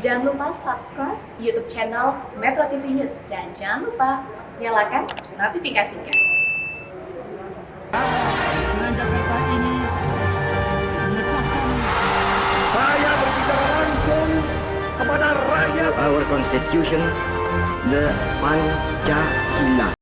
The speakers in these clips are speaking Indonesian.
Jangan lupa subscribe YouTube channel Metro TV News dan jangan lupa nyalakan notifikasinya. Jakarta ini menetapkan Saya berbicara langsung kepada rakyat. Our Constitution, the Pancasila.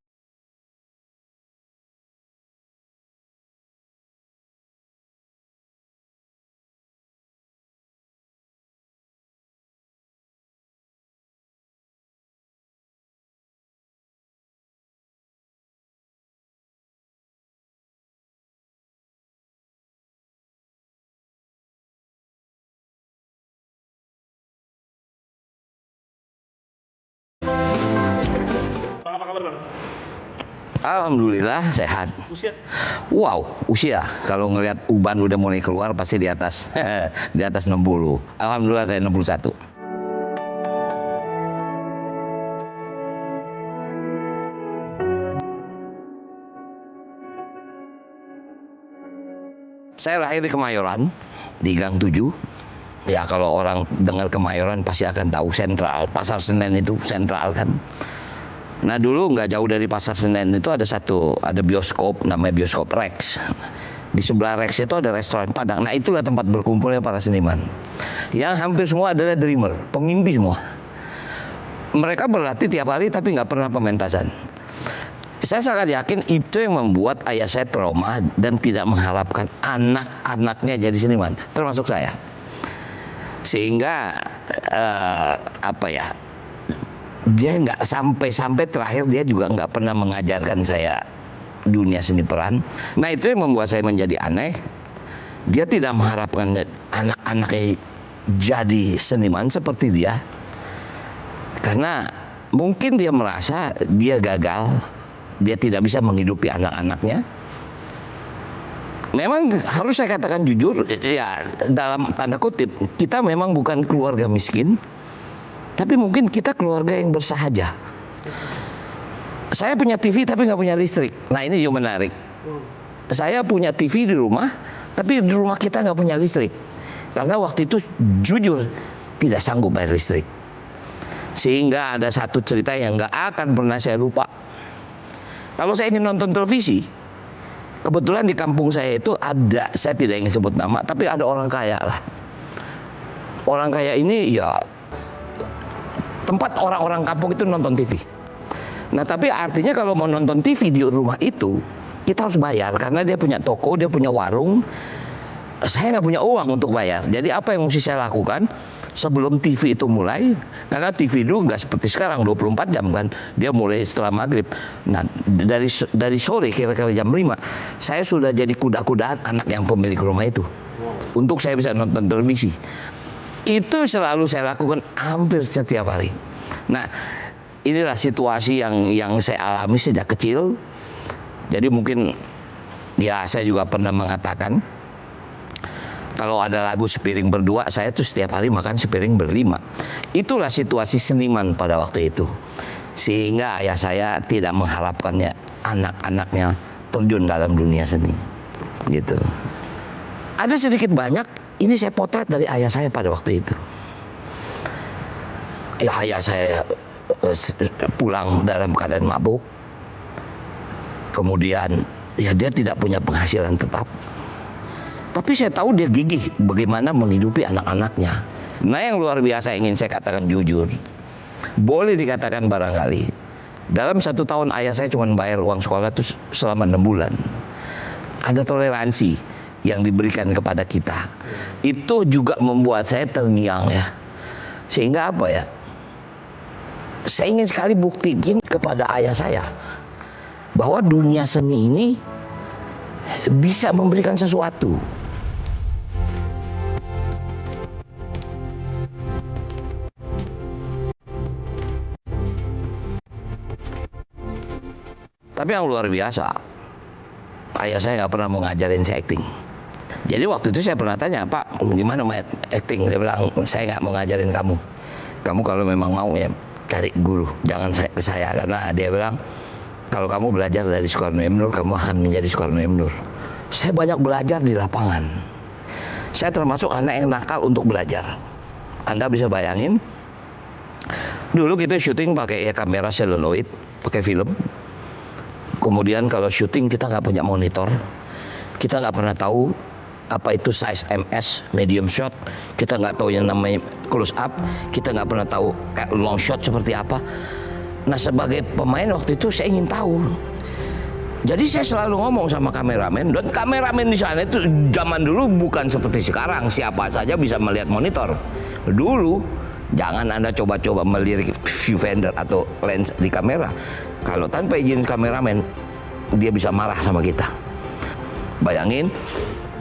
Bang, apa kabar, Bang? Alhamdulillah sehat. Usia? Wow, usia kalau ngelihat uban udah mulai keluar pasti di atas di atas 60. Alhamdulillah saya 61. Saya lahir di Kemayoran, di Gang 7. Ya kalau orang dengar Kemayoran pasti akan tahu sentral. Pasar Senen itu sentral kan. Nah dulu nggak jauh dari Pasar Senen itu ada bioskop, namanya bioskop Rex. Di sebelah Rex itu ada restoran Padang. Nah itulah tempat berkumpulnya para seniman. Yang hampir semua adalah dreamer, pemimpi semua. Mereka berlatih tiap hari tapi nggak pernah pementasan. Saya sangat yakin itu yang membuat ayah saya trauma dan tidak mengharapkan anak-anaknya jadi seniman, termasuk saya. Sehingga dia nggak sampai terakhir dia juga nggak pernah mengajarkan saya dunia seni peran. Nah itu yang membuat saya menjadi aneh. Dia tidak mengharapkan anak-anaknya jadi seniman seperti dia, karena mungkin dia merasa dia gagal, dia tidak bisa menghidupi anak-anaknya. Memang harus saya katakan jujur, ya dalam tanda kutip, kita memang bukan keluarga miskin, tapi mungkin kita keluarga yang bersahaja. Saya punya TV tapi nggak punya listrik. Nah ini juga menarik. Saya punya TV di rumah, tapi di rumah kita nggak punya listrik. Karena waktu itu jujur tidak sanggup bayar listrik. Sehingga ada satu cerita yang nggak akan pernah saya lupa. Kalau saya ingin nonton televisi, kebetulan di kampung saya itu ada, saya tidak ingin sebut nama, tapi ada orang kaya lah. Orang kaya ini ya tempat orang-orang kampung itu nonton TV. Nah tapi artinya kalau mau nonton TV di rumah itu, kita harus bayar karena dia punya toko, dia punya warung. Saya nggak punya uang untuk bayar. Jadi apa yang mesti saya lakukan sebelum TV itu mulai? Karena TV dulu nggak seperti sekarang 24 jam kan. Dia mulai setelah maghrib. Nah dari sore kira-kira jam 5 saya sudah jadi kuda-kudaan anak yang pemilik rumah itu. Untuk saya bisa nonton televisi. Itu selalu saya lakukan hampir setiap hari. Nah inilah situasi yang saya alami sejak kecil. Jadi mungkin ya saya juga pernah mengatakan, kalau ada lagu sepiring berdua, saya tuh setiap hari makan sepiring berlima. Itulah situasi seniman pada waktu itu. Sehingga ayah saya tidak mengharapkannya anak-anaknya terjun dalam dunia seni. Gitu. Ada sedikit banyak, ini saya potret dari ayah saya pada waktu itu. Ya ayah saya pulang dalam keadaan mabuk. Kemudian ya dia tidak punya penghasilan tetap. Tapi saya tahu dia gigih bagaimana menghidupi anak-anaknya. Nah yang luar biasa ingin saya katakan jujur, boleh dikatakan barangkali dalam 1 tahun ayah saya cuma bayar uang sekolah itu selama 6 bulan. Ada toleransi yang diberikan kepada kita. Itu juga membuat saya terngiang ya. Sehingga apa ya, saya ingin sekali buktiin kepada ayah saya bahwa dunia seni ini bisa memberikan sesuatu. Tapi yang luar biasa, ayah saya nggak pernah mau ngajarin saya acting. Jadi waktu itu saya pernah tanya, Pak, gimana mau acting? Dia bilang, saya nggak mau ngajarin kamu. Kamu kalau memang mau ya cari guru, jangan ke saya. Karena dia bilang, kalau kamu belajar dari Soekarno M. Nur, kamu akan menjadi Soekarno M. Nur. Saya banyak belajar di lapangan. Saya termasuk anak yang nakal untuk belajar. Anda bisa bayangin, dulu kita syuting pakai kamera celluloid, pakai film. Kemudian kalau syuting kita nggak punya monitor, kita nggak pernah tahu apa itu size MS, medium shot, kita nggak tahu yang namanya close up, kita nggak pernah tahu long shot seperti apa. Nah sebagai pemain waktu itu saya ingin tahu. Jadi saya selalu ngomong sama kameramen, dan kameramen di sana itu zaman dulu bukan seperti sekarang, siapa saja bisa melihat monitor. Dulu jangan Anda coba-coba melirik viewfinder atau lens di kamera. Kalau tanpa izin kameramen, dia bisa marah sama kita. Bayangin,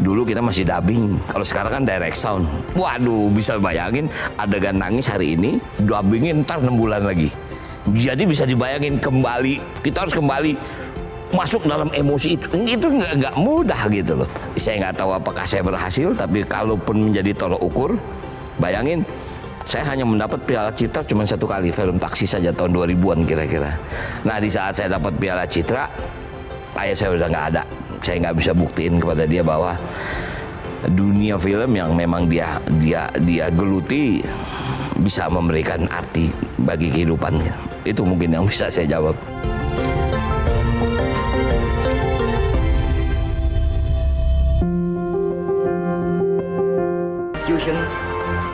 dulu kita masih dubbing, kalau sekarang kan direct sound. Waduh, bisa bayangin adegan nangis hari ini, dubbingin ntar 6 bulan lagi. Jadi bisa dibayangin kembali, kita harus kembali masuk dalam emosi itu nggak mudah gitu loh. Saya nggak tahu apakah saya berhasil, tapi kalaupun menjadi tolok ukur, bayangin saya hanya mendapat Piala Citra cuma 1 kali, film Taksi saja tahun 2000-an kira-kira. Nah di saat saya dapat Piala Citra, ayah saya udah nggak ada. Saya nggak bisa buktiin kepada dia bahwa dunia film yang memang dia geluti bisa memberikan arti bagi kehidupannya. Itu mungkin yang bisa saya jawab.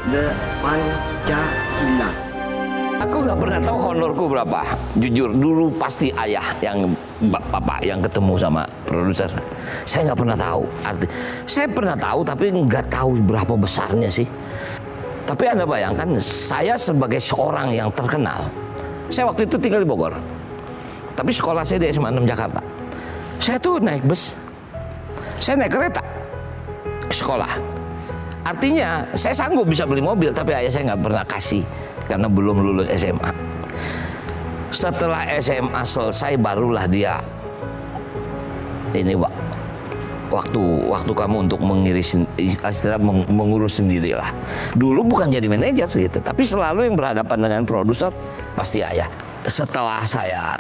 The Pancasila. Aku nggak pernah tahu honorku berapa. Jujur, dulu pasti ayah yang bapak yang ketemu sama produser. Saya nggak pernah tahu. Saya pernah tahu tapi nggak tahu berapa besarnya sih. Tapi Anda bayangkan, saya sebagai seorang yang terkenal, saya waktu itu tinggal di Bogor. Tapi sekolah saya di SMA 6 Jakarta. Saya tuh naik bus, saya naik kereta ke sekolah. Artinya saya sanggup bisa beli mobil, tapi ayah saya nggak pernah kasih karena belum lulus SMA. Setelah SMA selesai barulah dia ini waktu kamu untuk mengurus sendirilah. Dulu bukan jadi manajer gitu, tapi selalu yang berhadapan dengan produser pasti ayah. Setelah saya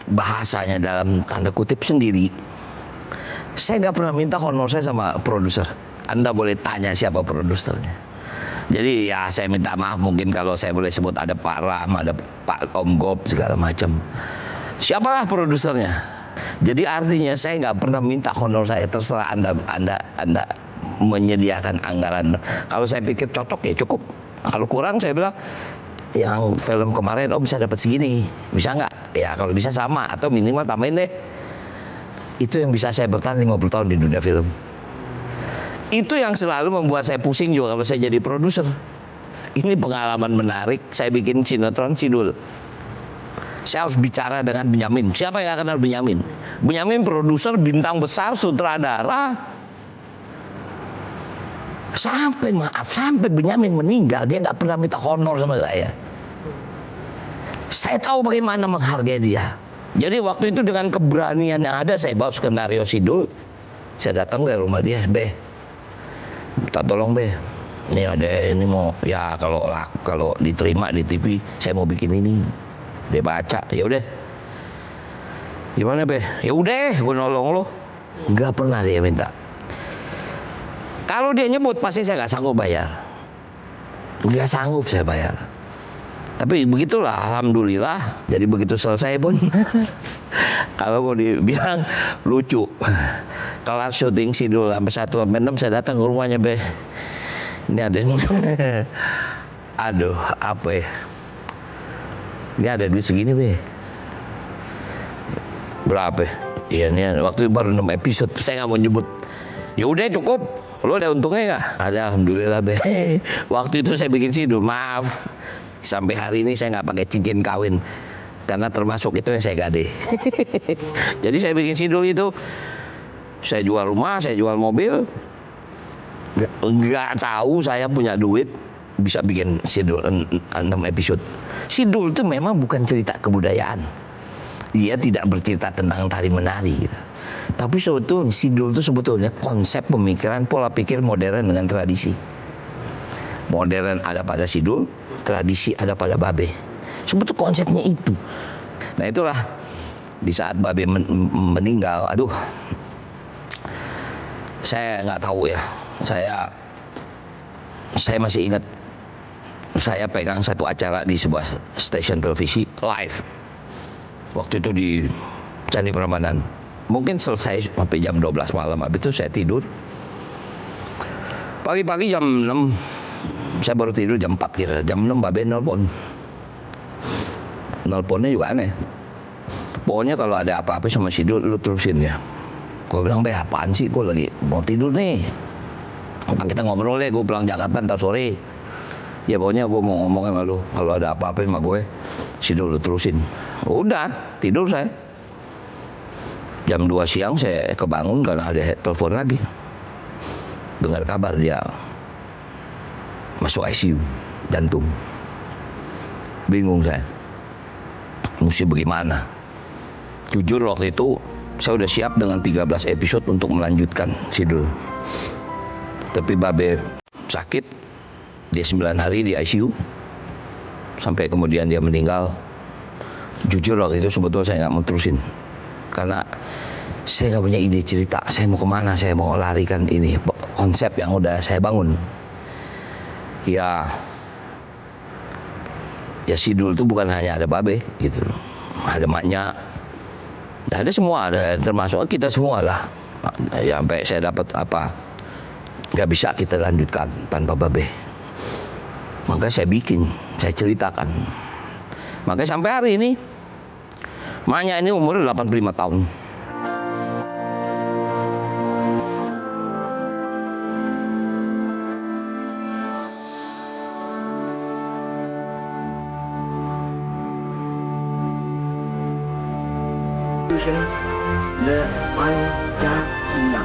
bahasanya dalam tanda kutip sendiri, saya nggak pernah minta honor saya sama produser. Anda boleh tanya siapa produsernya. Jadi ya saya minta maaf mungkin kalau saya boleh sebut ada Pak Ram, ada Pak Om Gop segala macam. Siapalah produsernya. Jadi artinya saya nggak pernah minta honor saya, terserah Anda menyediakan anggaran. Kalau saya pikir cocok ya cukup. Kalau kurang saya bilang yang film kemarin bisa dapat segini, bisa nggak? Ya kalau bisa sama atau minimal tambahin deh. Itu yang bisa saya bertahan 50 tahun di dunia film. Itu yang selalu membuat saya pusing juga kalau saya jadi produser. Ini pengalaman menarik, saya bikin sinetron Sidul. Saya harus bicara dengan Benyamin. Siapa yang kenal Benyamin? Benyamin produser bintang besar, sutradara. Sampai Benyamin meninggal, dia nggak pernah minta honor sama saya. Saya tahu bagaimana menghargai dia. Jadi waktu itu dengan keberanian yang ada, saya bawa skenario Sidul. Saya datang ke rumah dia, minta tolong ini ada ini mau ya kalau diterima di TV saya mau bikin ini. Dia baca, ya udah. Gimana ya udah, gue nolong lo. Nggak pernah dia minta. Kalau dia nyebut pasti saya nggak sanggup bayar. Nggak sanggup saya bayar. Tapi begitulah, alhamdulillah. Jadi begitu selesai pun, kalau mau dibilang lucu, kelar syuting Sidul sampai 1-6 saya datang ke rumahnya ini ada aduh apa ya, ini ada duit segini berapa ya, ini waktu baru 6 episode saya nggak mau nyebut. Ya udah cukup, lo ada untungnya nggak? Ada, alhamdulillah waktu itu saya bikin Sidul, maaf sampai hari ini saya nggak pakai cincin kawin karena termasuk itu yang saya gade. Jadi saya bikin Sidul itu, saya jual rumah, saya jual mobil, nggak tahu saya punya duit bisa bikin Sidul 6 episode. Sidul itu memang bukan cerita kebudayaan, dia tidak bercerita tentang tari menari gitu. Tapi sebetulnya Sidul itu sebetulnya konsep pemikiran pola pikir modern dengan tradisi. Modern ada pada Sidul, tradisi ada pada Babe. Sebetulnya konsepnya itu. Nah itulah di saat Babe meninggal, aduh, saya nggak tahu ya. Saya masih ingat saya pegang satu acara di sebuah stasiun televisi live. Waktu itu di Candi Prambanan. Mungkin selesai sampai jam 12 malam. Habis itu saya tidur. Pagi-pagi jam 6, saya baru tidur jam 4 kira. Jam 6 Babe nelpon. Nelponnya juga aneh. Pokoknya kalau ada apa-apa sama Sidul, lu terusin ya. Gue bilang, Be, apaan sih? Gue lagi mau tidur nih. Kita ngobrol deh, gue pulang Jakarta ntar sore. Ya pokoknya gue mau ngomong sama lu. Kalau ada apa-apa sama gue, Sidul lu terusin. Udah, tidur saya. Jam 2 siang saya kebangun karena ada telepon lagi. Dengar kabar dia masuk ICU jantung. Bingung saya. Mesti bagaimana? Jujur waktu itu saya udah siap dengan 13 episode untuk melanjutkan Sidul. Tapi Babe sakit, dia 9 hari di ICU sampai kemudian dia meninggal. Jujur waktu itu sebetulnya saya nggak mau terusin karena saya nggak punya ide cerita. Saya mau kemana? Saya mau larikan ini konsep yang udah saya bangun. Ya Sidul itu bukan hanya ada Babe gitu, ada maknya, ada semua, ada termasuk kita semua lah. Ya, sampai saya dapat apa, nggak bisa kita lanjutkan tanpa Babe. Maka saya bikin, saya ceritakan. Maka sampai hari ini maknya ini umur 85 tahun. Le Pancasila.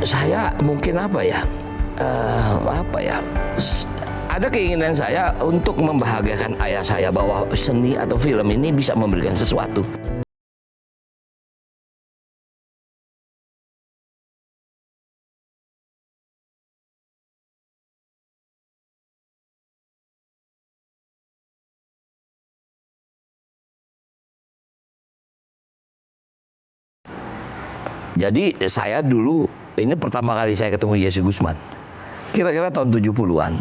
Saya mungkin ada keinginan saya untuk membahagiakan ayah saya bahwa seni atau film ini bisa memberikan sesuatu. Jadi saya dulu, ini pertama kali saya ketemu Yesi Gusman, kira-kira tahun 70-an.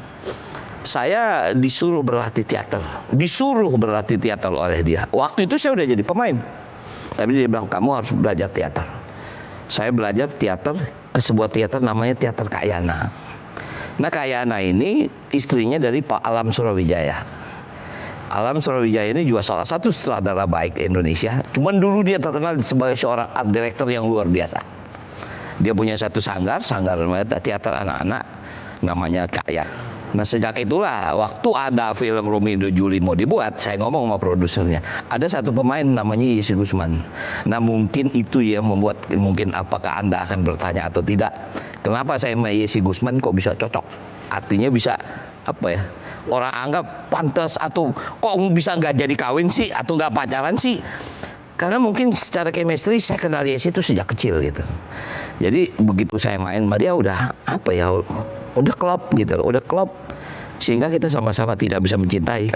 Saya disuruh berlatih teater oleh dia. Waktu itu saya udah jadi pemain, tapi dia bilang, kamu harus belajar teater. Saya belajar teater ke sebuah teater namanya Teater Kak Yana. Nah, Kak Yana ini istrinya dari Pak Alam Surawijaya. Alam Surawijaya ini juga salah satu sutradara baik Indonesia. Cuman dulu dia terkenal sebagai seorang art director yang luar biasa. Dia punya satu sanggar teater anak-anak namanya Kak Yana. Nah sejak itulah waktu ada film Romeo dan Juliet mau dibuat, saya ngomong sama produsernya, ada satu pemain namanya Yesi Gusman. Nah mungkin itu yang membuat, mungkin apakah Anda akan bertanya atau tidak, kenapa saya sama Yesi Gusman kok bisa cocok? Artinya bisa apa ya? Orang anggap pantas atau kok bisa nggak jadi kawin sih atau nggak pacaran sih? Karena mungkin secara chemistry saya kenal Yesi itu sejak kecil gitu. Jadi begitu saya main sama dia udah apa ya? Udah klop gitu, udah klop sehingga kita sama-sama tidak bisa mencintai.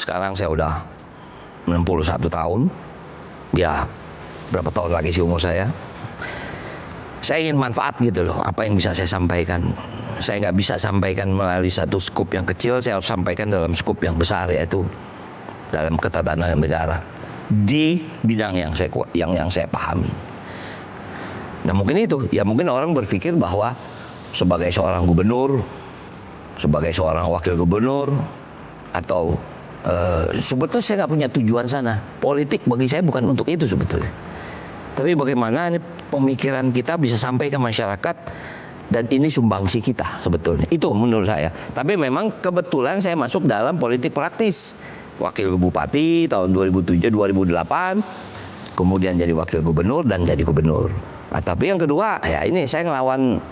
Sekarang saya udah 61 tahun. Ya, berapa tahun lagi sih umur saya? Saya ingin manfaat gitu loh, apa yang bisa saya sampaikan. Saya nggak bisa sampaikan melalui satu skup yang kecil, saya harus sampaikan dalam skup yang besar, yaitu dalam ketatanan negara di bidang yang saya pahami. Nah mungkin itu, ya mungkin orang berpikir bahwa sebagai seorang gubernur, sebagai seorang wakil gubernur, atau sebetulnya saya nggak punya tujuan sana. Politik bagi saya bukan untuk itu sebetulnya. Tapi bagaimana pemikiran kita bisa sampai ke masyarakat, dan ini sumbangsi kita sebetulnya. Itu menurut saya. Tapi memang kebetulan saya masuk dalam politik praktis. Wakil bupati tahun 2007-2008, kemudian jadi wakil gubernur dan jadi gubernur. Nah, tapi yang kedua, ya ini saya ngelawan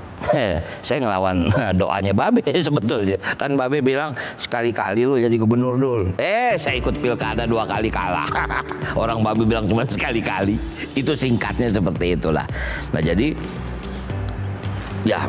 doanya Babe sebetulnya. Kan Babe bilang sekali-kali lu jadi gubernur dulu. Saya ikut pilkada 2 kali kalah. Orang Babe bilang cuma sekali-kali. Itu singkatnya seperti itulah. Nah jadi ya